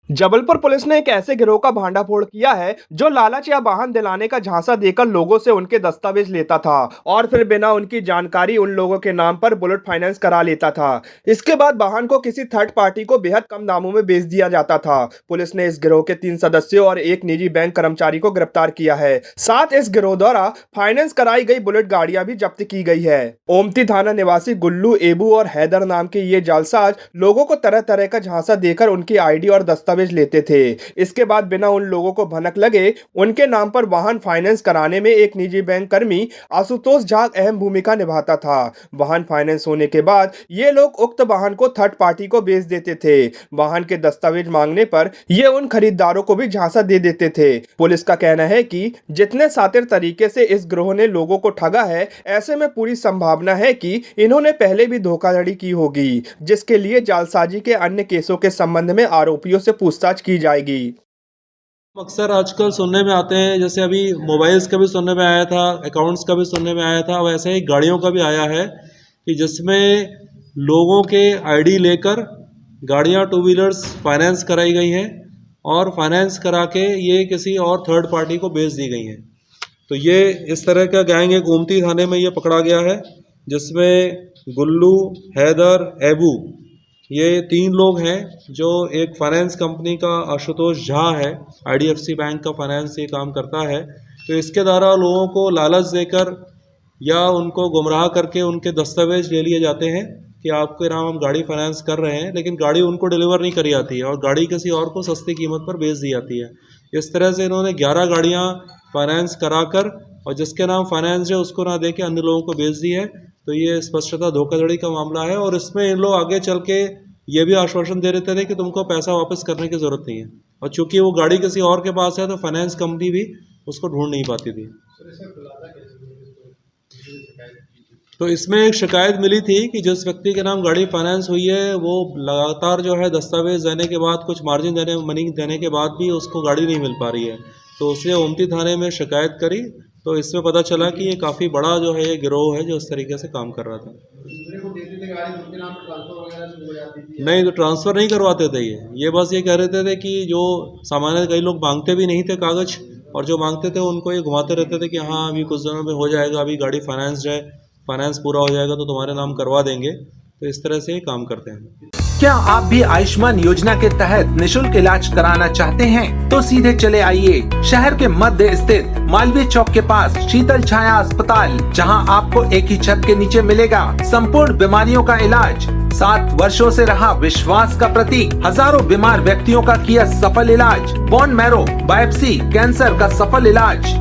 Jabalpur police ने एक ऐसे गिरोह का भांडाफोड़ किया है जो लालच या वाहन दिलाने का झांसा देकर लोगों से उनके दस्तावेज लेता था और फिर बिना उनकी जानकारी उन लोगों के नाम पर बुलेट फाइनेंस करा लेता था। इसके बाद वाहन को किसी थर्ड पार्टी को बेहद कम दामों में बेच दिया जाता था। पुलिस ने इस गिरोह के 3 सदस्यों और एक निजी बैंक कर्मचारी को गिरफ्तार किया है। साथ इस गिरोह द्वारा फाइनेंस कराई गई बुलेट गाड़ियां भी जब्त की गई है। ओमती थाना निवासी गुल्लू, एबू और हैदर नाम के ये जालसाज लोगों को तरह तरह का झांसा देकर उनकी आईडी और दस्तावेज लेते थे। इसके बाद बिना उन लोगों को भनक लगे उनके नाम पर वाहन फाइनेंस कराने में एक निजी बैंक कर्मी आशुतोष झा अहम भूमिका निभाता था। वाहन फाइनेंस होने के बाद ये लोग उक्त वाहन को थर्ड पार्टी को बेच देते थे। वाहन के दस्तावेज मांगने पर ये उन खरीदारों को भी झांसा दे देते थे। पुलिस का कहना है कि जितने शातिर तरीके से इस गिरोह ने लोगों को ठगा है, ऐसे में पूरी संभावना है कि इन्होंने पहले भी धोखाधड़ी की होगी, जिसके लिए जालसाजी के अन्य केसों के संबंध में आरोपियों से पूछताछ की जाएगी। अक्सर आजकल सुनने में आते हैं, जैसे अभी मोबाइल्स का भी सुनने में आया था, अकाउंट्स का भी सुनने में आया था, वैसे ही गाड़ियों का भी आया है कि जिसमें लोगों के आईडी लेकर गाड़ियां टू व्हीलर्स फाइनेंस कराई गई हैं और फाइनेंस करा के ये किसी और थर्ड पार्टी को बेच दी गई हैं। तो ये इस तरह का गैंग एक गोमती थाने में ये पकड़ा गया है, जिसमें गुल्लू, हैदर, एबू ये 3 लोग हैं। जो एक फाइनेंस कंपनी का आशुतोष झा है, आईडीएफसी बैंक का फाइनेंस ये काम करता है। तो इसके द्वारा लोगों को लालच देकर या उनको गुमराह करके उनके दस्तावेज ले लिए जाते हैं कि आपके नाम हम गाड़ी फाइनेंस कर रहे हैं, लेकिन गाड़ी उनको डिलीवर नहीं करी जाती है और गाड़ी किसी और को सस्ती कीमत पर बेच दी जाती है। इस तरह से इन्होंने 11 गाड़ियाँ फाइनेंस कराकर और जिसके नाम फाइनेंस है उसको ना दे के अन्य लोगों को बेच दी है। तो ये स्पष्टतः धोखाधड़ी का मामला है और इसमें इन लोग आगे चल के ये भी आश्वासन दे देते थे कि तुमको पैसा वापस करने की ज़रूरत नहीं है, और चूंकि वो गाड़ी किसी और के पास है तो फाइनेंस कंपनी भी उसको ढूंढ नहीं पाती थी। तो इसमें एक शिकायत मिली थी कि जिस व्यक्ति के नाम गाड़ी फाइनेंस हुई है वो लगातार जो है दस्तावेज देने के बाद, कुछ मार्जिन देने मनी देने के बाद भी उसको गाड़ी नहीं मिल पा रही है। तो उसने ओमती थाने में शिकायत करी, तो इसमें पता चला कि ये काफ़ी बड़ा जो है ये गिरोह है जो इस तरीके से काम कर रहा था। नहीं, तो ट्रांसफ़र नहीं करवाते थे ये बस ये कह रहे थे कि जो सामान्य कई लोग मांगते भी नहीं थे कागज़, और जो मांगते थे उनको ये घुमाते रहते थे कि हाँ अभी कुछ दिनों में हो जाएगा, अभी गाड़ी फाइनेंस है, फाइनेंस पूरा हो जाएगा तो तुम्हारे नाम करवा देंगे। तो इस तरह से ये काम करते हैं। क्या आप भी आयुष्मान योजना के तहत निशुल्क इलाज कराना चाहते हैं? तो सीधे चले आइए शहर के मध्य स्थित मालवीय चौक के पास शीतल छाया अस्पताल, जहां आपको एक ही छत के नीचे मिलेगा संपूर्ण बीमारियों का इलाज। 7 वर्षों से रहा विश्वास का प्रतीक, हजारों बीमार व्यक्तियों का किया सफल इलाज, बोन मैरो बायोप्सी कैंसर का सफल इलाज।